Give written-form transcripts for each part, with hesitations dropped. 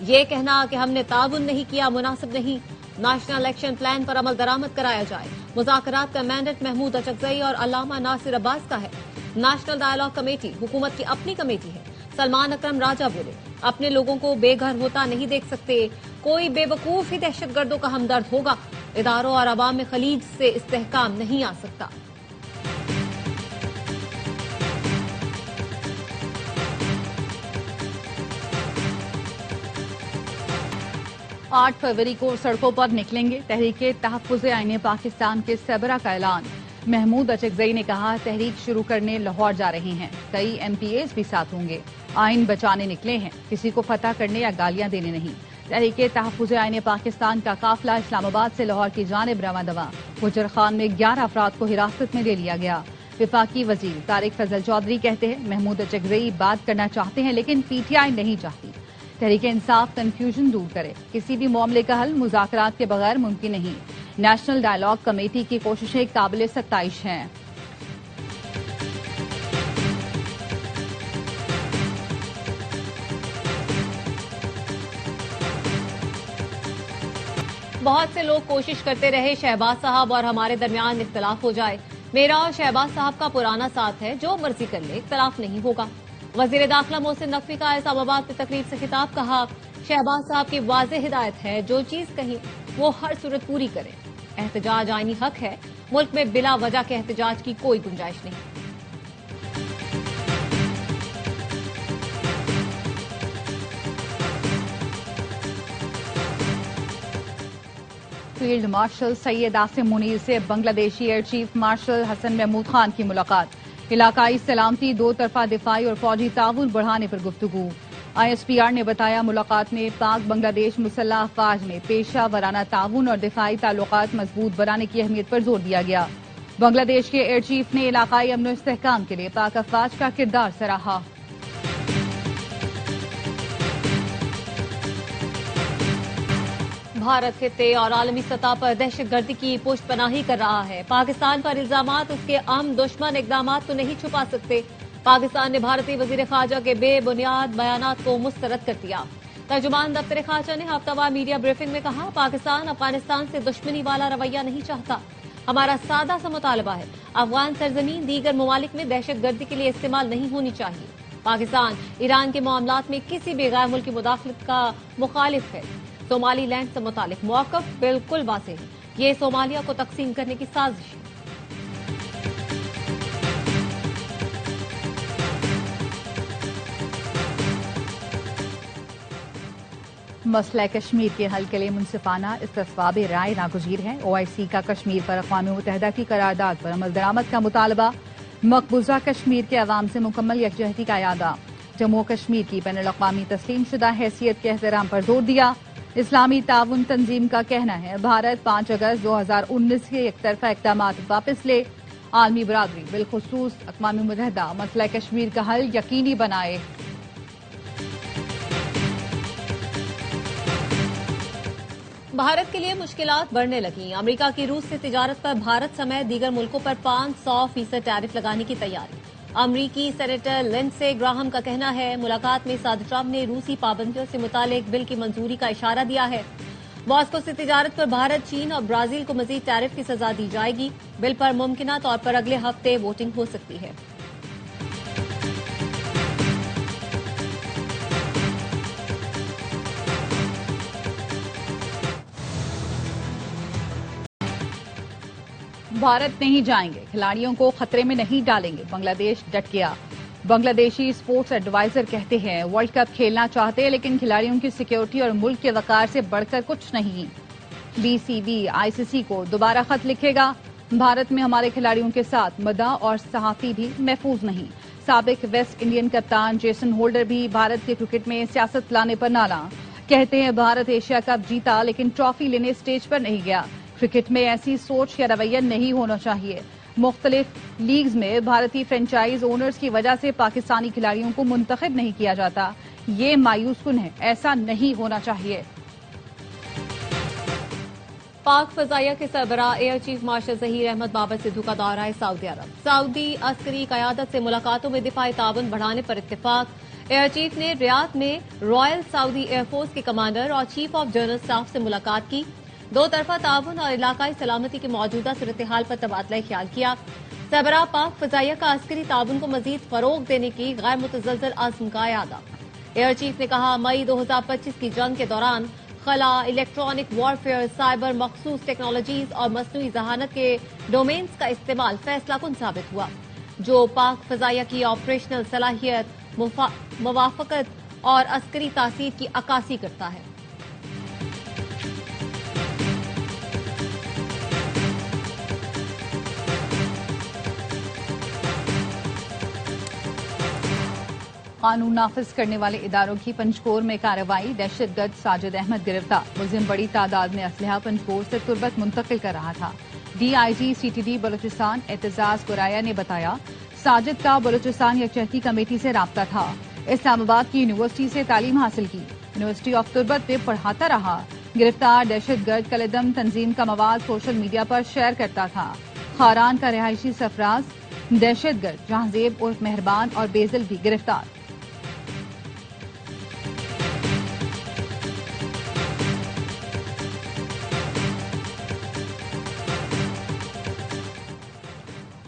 یہ کہنا کہ ہم نے تعاون نہیں کیا مناسب نہیں. نیشنل ایکشن پلان پر عمل درآمد کرایا جائے. مذاکرات کا مینڈیٹ محمود اچکزئی اور علامہ ناصر عباس کا ہے. نیشنل ڈائیلاگ کمیٹی حکومت کی اپنی کمیٹی ہے. سلمان اکرم راجہ بولے اپنے لوگوں کو بے گھر ہوتا نہیں دیکھ سکتے. کوئی بے وقوف ہی دہشت گردوں کا ہمدرد ہوگا. اداروں اور عوام میں خلیج سے استحکام نہیں آ سکتا. 8 فروری کو سڑکوں پر نکلیں گے. تحریک تحفظ آئین پاکستان کے سربراہ کا اعلان. محمود اچکزئی نے کہا تحریک شروع کرنے لاہور جا رہے ہیں. کئی ایم پی ایز بھی ساتھ ہوں گے. آئین بچانے نکلے ہیں, کسی کو فتح کرنے یا گالیاں دینے نہیں. تحریک تحفظ آئین پاکستان کا قافلہ اسلام آباد سے لاہور کی جانب روانہ ہوا. گجر خان میں 11 افراد کو حراست میں لے لیا گیا. وفاقی وزیر طارق فضل چودھری کہتے ہیں محمود اچکزئی بات کرنا چاہتے ہیں لیکن پی ٹی آئی نہیں چاہتی. تحریک انصاف کنفیوژن دور کرے. کسی بھی معاملے کا حل مذاکرات کے بغیر ممکن نہیں. نیشنل ڈائیلاگ کمیٹی کی کوششیں قابل ستائش ہیں. بہت سے لوگ کوشش کرتے رہے شہباز صاحب اور ہمارے درمیان اختلاف ہو جائے. میرا اور شہباز صاحب کا پرانا ساتھ ہے, جو مرضی کر لے اختلاف نہیں ہوگا. وزیر داخلہ محسن نقوی کا اسلام آباد میں تقریب سے خطاب. کہا شہباز صاحب کی واضح ہدایت ہے جو چیز کہیں وہ ہر صورت پوری کریں. احتجاج آئینی حق ہے. ملک میں بلا وجہ کے احتجاج کی کوئی گنجائش نہیں. فیلڈ مارشل سید آصم منیر سے بنگلہ دیشی ایئر چیف مارشل حسن محمود خان کی ملاقات. علاقائی سلامتی, دو طرفہ دفاعی اور فوجی تعاون بڑھانے پر گفتگو. آئی ایس پی آر نے بتایا ملاقات میں پاک بنگلہ دیش مسلح افواج میں پیشہ ورانہ تعاون اور دفاعی تعلقات مضبوط بنانے کی اہمیت پر زور دیا گیا. بنگلہ دیش کے ایئر چیف نے علاقائی امن و استحکام کے لیے پاک افواج کا کردار سراہا. بھارت خطے اور عالمی سطح پر دہشت گردی کی پشت پناہی کر رہا ہے. پاکستان پر الزامات اس کے اہم دشمن اقدامات کو نہیں چھپا سکتے. پاکستان نے بھارتی وزیر خارجہ کے بے بنیاد بیانات کو مسترد کر دیا. ترجمان دفتر خارجہ نے ہفتہ وار میڈیا بریفنگ میں کہا پاکستان افغانستان سے دشمنی والا رویہ نہیں چاہتا. ہمارا سادہ سا مطالبہ ہے افغان سرزمین دیگر ممالک میں دہشت گردی کے لیے استعمال نہیں ہونی چاہیے. پاکستان ایران کے معاملات میں کسی بھی غیر ملکی مداخلت کا مخالف ہے. صومالی لینڈ سے متعلق موقف بالکل واضح ہے. یہ صومالیہ کو تقسیم کرنے کی سازش ہے. مسئلہ کشمیر کے حل کے لیے منصفانہ استصواب رائے ناگزیر ہے. او آئی سی کا کشمیر پر اقوام متحدہ کی قرارداد پر عمل درآمد کا مطالبہ. مقبوضہ کشمیر کے عوام سے مکمل یکجہتی کا اعادہ. جموں کشمیر کی بین الاقوامی تسلیم شدہ حیثیت کے احترام پر زور دیا. اسلامی تعاون تنظیم کا کہنا ہے بھارت 5 اگست 2019 کے یک طرفہ اقدامات واپس لے. عالمی برادری بالخصوص اقوام متحدہ مسئلہ کشمیر کا حل یقینی بنائے. بھارت کے لیے مشکلات بڑھنے لگیں. امریکہ کی روس سے تجارت پر بھارت سمیت دیگر ملکوں پر 500% ٹیرف لگانے کی تیاری. امریکی سینیٹر لنڈسے گراہم کا کہنا ہے ملاقات میں صدر ٹرمپ نے روسی پابندیوں سے متعلق بل کی منظوری کا اشارہ دیا ہے. ماسکو سے تجارت پر بھارت, چین اور برازیل کو مزید ٹیرف کی سزا دی جائے گی. بل پر ممکنہ طور پر اگلے ہفتے ووٹنگ ہو سکتی ہے. بھارت نہیں جائیں گے, کھلاڑیوں کو خطرے میں نہیں ڈالیں گے, بنگلہ دیش ڈٹ گیا. بنگلہ دیشی اسپورٹس ایڈوائزر کہتے ہیں ورلڈ کپ کھیلنا چاہتے لیکن کھلاڑیوں کی سیکیورٹی اور ملک کے وقار سے بڑھ کر کچھ نہیں. بی سی بی آئی سی سی کو دوبارہ خط لکھے گا. بھارت میں ہمارے کھلاڑیوں کے ساتھ مداح اور صحافی بھی محفوظ نہیں. سابق ویسٹ انڈین کپتان جیسن ہولڈر بھی بھارت کے کرکٹ میں سیاست لانے پر نالاں. کہتے ہیں بھارت ایشیا کپ جیتا لیکن ٹرافی لینے اسٹیج پر نہیں گیا. کرکٹ میں ایسی سوچ یا رویہ نہیں ہونا چاہیے. مختلف لیگز میں بھارتی فرنچائز اونرز کی وجہ سے پاکستانی کھلاڑیوں کو منتخب نہیں کیا جاتا. یہ مایوس کن ہے, ایسا نہیں ہونا چاہیے. پاک فضائیہ کے سربراہ air chief marshal Zaheer Ahmed Babar Sidhu کا دورہ سعودی عرب. سعودی عسکری قیادت سے ملاقاتوں میں دفاعی تعاون بڑھانے پر اتفاق. ایئر چیف نے ریاض میں رائل سعودی ایئر فورس کے کمانڈر اور چیف آف جنرل اسٹاف سے ملاقات کی. دو طرفہ تعاون اور علاقائی سلامتی کی موجودہ صورتحال پر تبادلہ خیال کیا. سربراہ پاک فضائیہ کا عسکری تعاون کو مزید فروغ دینے کی غیر متزلزل عزم کا اعادہ. ایئر چیف نے کہا مئی 2025 کی جنگ کے دوران خلا، الیکٹرانک وارفیئر، سائبر، مخصوص ٹیکنالوجیز اور مصنوعی ذہانت کے ڈومینز کا استعمال فیصلہ کن ثابت ہوا، جو پاک فضائیہ کی آپریشنل صلاحیت، موافقت اور عسکری تاثیر کی عکاسی کرتا ہے. قانون نافذ کرنے والے اداروں کی پنجکور میں کارروائی. دہشت گرد ساجد احمد گرفتار. ملزم بڑی تعداد میں اسلحہ پنجکور سے تربت منتقل کر رہا تھا. D I G C T D Balochistan Aitzaz Goraya نے بتایا ساجد کا بلوچستان یکجہتی کمیٹی سے رابطہ تھا. اسلام آباد کی یونیورسٹی سے تعلیم حاصل کی. یونیورسٹی آف تربت میں پڑھاتا رہا. گرفتار دہشت گرد کالعدم تنظیم کا مواد سوشل میڈیا پر شیئر کرتا تھا. خاران کا رہائشی سرفراز دہشت گرد جہانزیب عرف مہربان اور بیزل بھی گرفتار.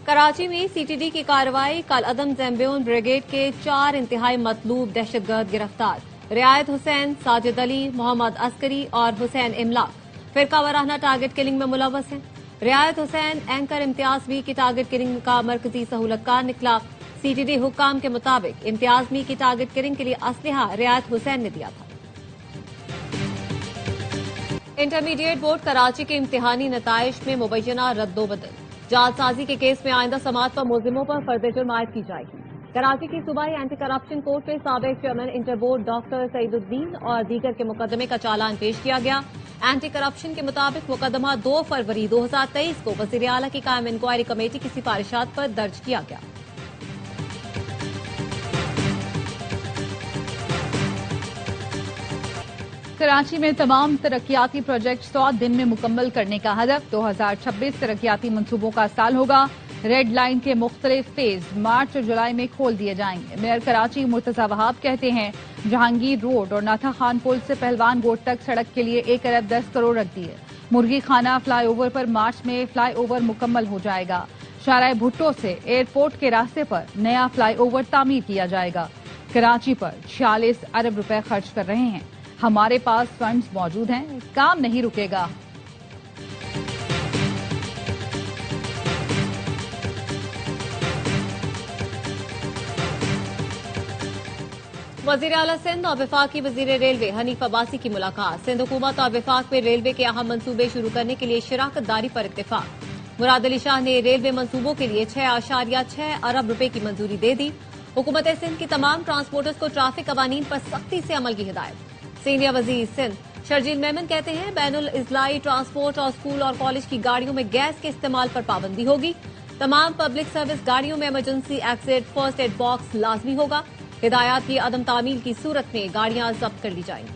کراچی میں سی ٹی ڈی کی کارروائی. کالعدم زیمبیون بریگیڈ کے 4 انتہائی مطلوب دہشت گرد گرفتار. رعایت حسین، ساجد علی، محمد عسکری اور حسین املاک فرقہ وارانہ ٹارگٹ کلنگ میں ملوث ہیں. رعایت حسین اینکر امتیاز بھی کی ٹارگٹ کلنگ کا مرکزی سہولت کار نکلا. سی ٹی ڈی حکام کے مطابق امتیاز می کی ٹارگٹ کلنگ کے لیے اسلحہ رعایت حسین نے دیا تھا. انٹرمیڈیٹ بورڈ کراچی کے امتحانی نتائج میں مبینہ رد و بدل. جعل سازی کے کیس میں آئندہ سماعت پر ملزموں پر فرد جرم عائد کی جائے گی. کراچی کی صوبائی اینٹی کرپشن کورٹ میں سابق چیئرمین انٹر بورڈ ڈاکٹر سعید الدین اور دیگر کے مقدمے کا چالان پیش کیا گیا. اینٹی کرپشن کے مطابق مقدمہ 2 فروری 2023 کو وزیر اعلیٰ کی قائم انکوائری کمیٹی کی سفارشات پر درج کیا گیا. کراچی میں تمام ترقیاتی پروجیکٹ 100 دن میں مکمل کرنے کا ہدف. 2026 ترقیاتی منصوبوں کا سال ہوگا. ریڈ لائن کے مختلف فیز مارچ اور جولائی میں کھول دیے جائیں گے. میئر کراچی مرتضی وہاب کہتے ہیں جہانگیر روڈ اور ناتھا خان پل سے پہلوان گوٹ تک سڑک کے لیے 1 ارب 10 کروڑ رکھ دیے. مرغی خانہ فلائی اوور پر مارچ میں فلائی اوور مکمل ہو جائے گا. شارع بھٹو سے ایئرپورٹ کے راستے پر نیا فلائی اوور تعمیر کیا جائے گا. کراچی پر 46 ارب روپے خرچ کر رہے ہیں. ہمارے پاس فنڈز موجود ہیں، کام نہیں رکے گا. وزیر اعلیٰ سندھ اور وفاقی وزیر ریلوے حنیف عباسی کی ملاقات. سندھ حکومت اور وفاق میں ریلوے کے اہم منصوبے شروع کرنے کے لیے شراکت داری پر اتفاق. مراد علی شاہ نے ریلوے منصوبوں کے لیے 6.6 ارب روپے کی منظوری دے دی. حکومت سندھ کی تمام ٹرانسپورٹرز کو ٹریفک قوانین پر سختی سے عمل کی ہدایت. سینئر وزیر سندھ شرجیل میمن کہتے ہیں بین الاضلاعی ٹرانسپورٹ اور اسکول اور کالج کی گاڑیوں میں گیس کے استعمال پر پابندی ہوگی. تمام پبلک سروس گاڑیوں میں ایمرجنسی ایکسٹ فرسٹ ایڈ باکس لازمی ہوگا. ہدایات کی عدم تعمیل کی صورت میں گاڑیاں ضبط کر لی جائیں گی.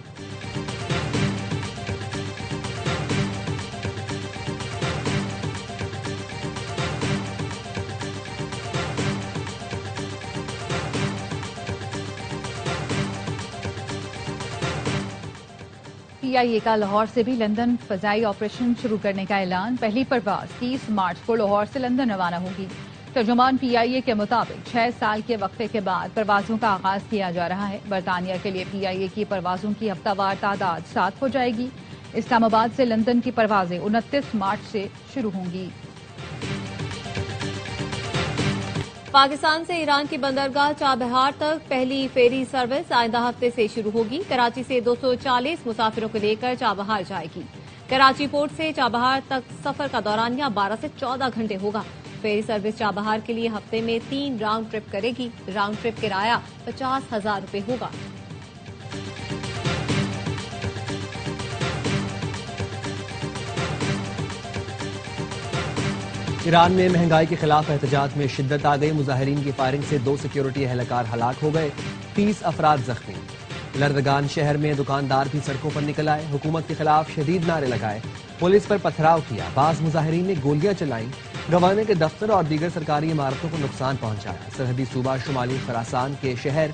پی آئی اے کا لاہور سے بھی لندن فضائی آپریشن شروع کرنے کا اعلان. پہلی پرواز 30 مارچ کو لاہور سے لندن روانہ ہوگی. ترجمان پی آئی اے کے مطابق 6 سال کے وقفے کے بعد پروازوں کا آغاز کیا جا رہا ہے. برطانیہ کے لیے پی آئی اے کی پروازوں کی ہفتہ وار تعداد 7 ہو جائے گی. اسلام آباد سے لندن کی پروازیں 29 مارچ سے شروع ہوں گی. پاکستان سے ایران کی بندرگاہ چابہار تک پہلی فیری سروس آئندہ ہفتے سے شروع ہوگی. کراچی سے 240 مسافروں کو لے کر چابہار جائے گی. کراچی پورٹ سے چابہار تک سفر کا دورانیہ 12 سے 14 گھنٹے ہوگا. فیری سروس چابہار کے لیے ہفتے میں 3 راؤنڈ ٹرپ کرے گی. راؤنڈ ٹرپ کرایہ 50,000 روپے ہوگا. ایران میں مہنگائی کے خلاف احتجاج میں شدت آ گئی. مظاہرین کی فائرنگ سے 2 سیکیورٹی اہلکار ہلاک ہو گئے، 30 افراد زخمی. لردگان شہر میں دکاندار بھی سڑکوں پر نکل آئے، حکومت کے خلاف شدید نعرے لگائے، پولیس پر پتھراؤ کیا. بعض مظاہرین نے گولیاں چلائیں، گورنر کے دفتر اور دیگر سرکاری عمارتوں کو نقصان پہنچایا. سرحدی صوبہ شمالی خراسان کے شہر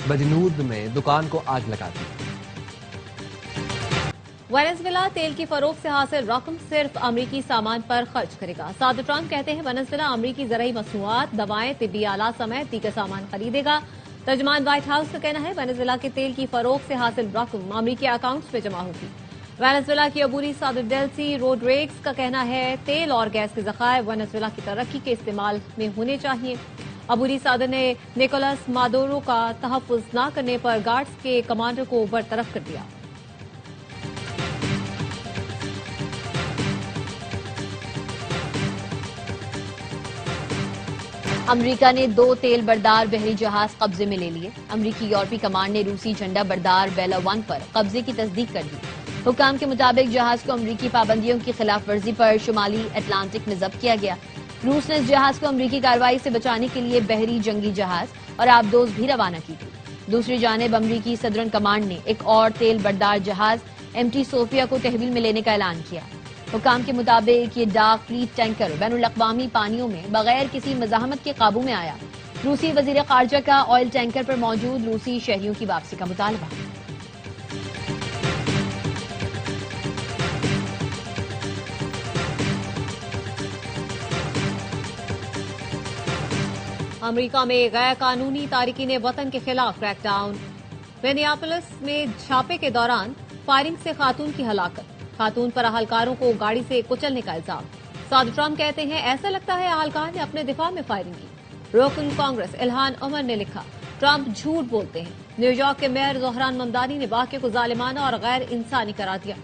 بدنود میں دکان کو آگ لگا دی۔ وینزویلا تیل کی فروخت سے حاصل رقم صرف امریکی سامان پر خرچ کرے گا۔ صدر ٹرمپ کہتے ہیں وینزویلا امریکی زرعی مصنوعات، دوائیں، طبی آلات سمیت دیگر سامان خریدے گا۔ ترجمان وائٹ ہاؤس کا کہنا ہے وینزویلا کے تیل کی فروخت سے حاصل رقم امریکی اکاؤنٹس میں جمع ہوگی۔ وینزویلا کی عبوری صدر ڈیلسی روڈریگز کا کہنا ہے تیل اور گیس کے ذخائر وینزویلا کی ترقی کے استعمال میں ہونے چاہیے۔ عبوری صدر نے نیکولاس مادورو کا تحفظ نہ کرنے پر گارڈز کے کمانڈر کو برطرف کر دیا۔ امریکہ نے 2 تیل بردار بحری جہاز قبضے میں لے لیے۔ امریکی یورپی کمانڈ نے روسی جھنڈا بردار بیلا 1 پر قبضے کی تصدیق کر دی۔ حکام کے مطابق جہاز کو امریکی پابندیوں کی خلاف ورزی پر شمالی اٹلانٹک میں ضبط کیا گیا۔ روس نے اس جہاز کو امریکی کارروائی سے بچانے کے لیے بحری جنگی جہاز اور آبدوز بھی روانہ کی تھی۔ دوسری جانب امریکی صدرن کمانڈ نے ایک اور تیل بردار جہاز ایم ٹی صوفیہ کو تحویل میں لینے کا اعلان کیا۔ حکام کے مطابق یہ ڈارک فلیٹ ٹینکر بین الاقوامی پانیوں میں بغیر کسی مزاحمت کے قابو میں آیا۔ روسی وزیر خارجہ کا آئل ٹینکر پر موجود روسی شہریوں کی واپسی کا مطالبہ۔ امریکہ میں غیر قانونی تارکین وطن کے خلاف کریک ڈاؤن۔ مینیاپولس میں چھاپے کے دوران فائرنگ سے خاتون کی ہلاکت۔ خاتون پر اہلکاروں کو گاڑی سے کچلنے کا الزام۔ صدر ٹرمپ کہتے ہیں ایسا لگتا ہے اہلکار نے اپنے دفاع میں فائرنگ کی۔ رکن کانگریس الہان عمر نے لکھا ٹرمپ جھوٹ بولتے ہیں۔ نیو یارک کے میئر زہران ممدانی نے واقعے کو ظالمانہ اور غیر انسانی قرار دیا۔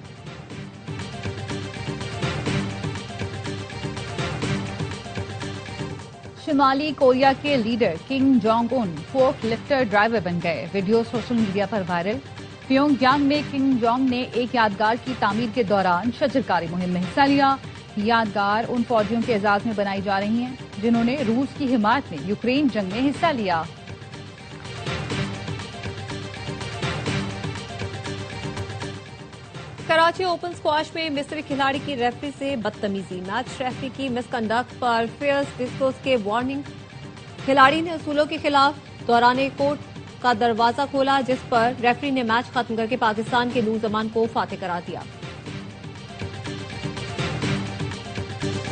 شمالی کوریا کے leader Kim Jong Un fork lifter driver بن گئے۔ ویڈیو سوشل میڈیا پر وائرل۔ پیونگ یانگ میں کنگ جونگ نے ایک یادگار کی تعمیر کے دوران شجرکاری مہم میں حصہ لیا۔ یادگار ان فوجیوں کے اعزاز میں بنائی جا رہی ہیں جنہوں نے روس کی حمایت میں یوکرین جنگ میں حصہ لیا۔ کراچی اوپن اسکواش میں مصری کھلاڑی کی ریفری سے بدتمیزی۔ میچ ریفری کی مس کنڈکٹ پر فیئرس ڈسکوس کے وارننگ۔ کھلاڑی نے اصولوں کے خلاف دوران کورٹ کا دروازہ کھولا جس پر ریفری نے میچ ختم کر کے پاکستان کے نور زمان کو فاتح قرار دیا۔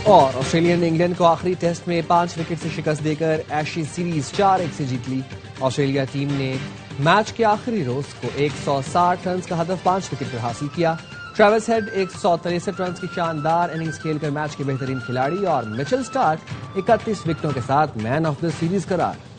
اور آسٹریلیا نے انگلینڈ کو آخری ٹیسٹ میں 5 وکٹ سے شکست دے کر ایشیز سیریز 4-1 سے جیت لی۔ آسٹریلیا ٹیم نے میچ کے آخری روز کو 160 رنز کا ہدف 5 وکٹ پر حاصل کیا۔ ٹریوس ہیڈ 163 رنز کی شاندار اننگز کھیل کر میچ کے بہترین کھلاڑی اور مچل سٹارک 31 وکٹوں کے ساتھ مین آف دا سیریز قرار۔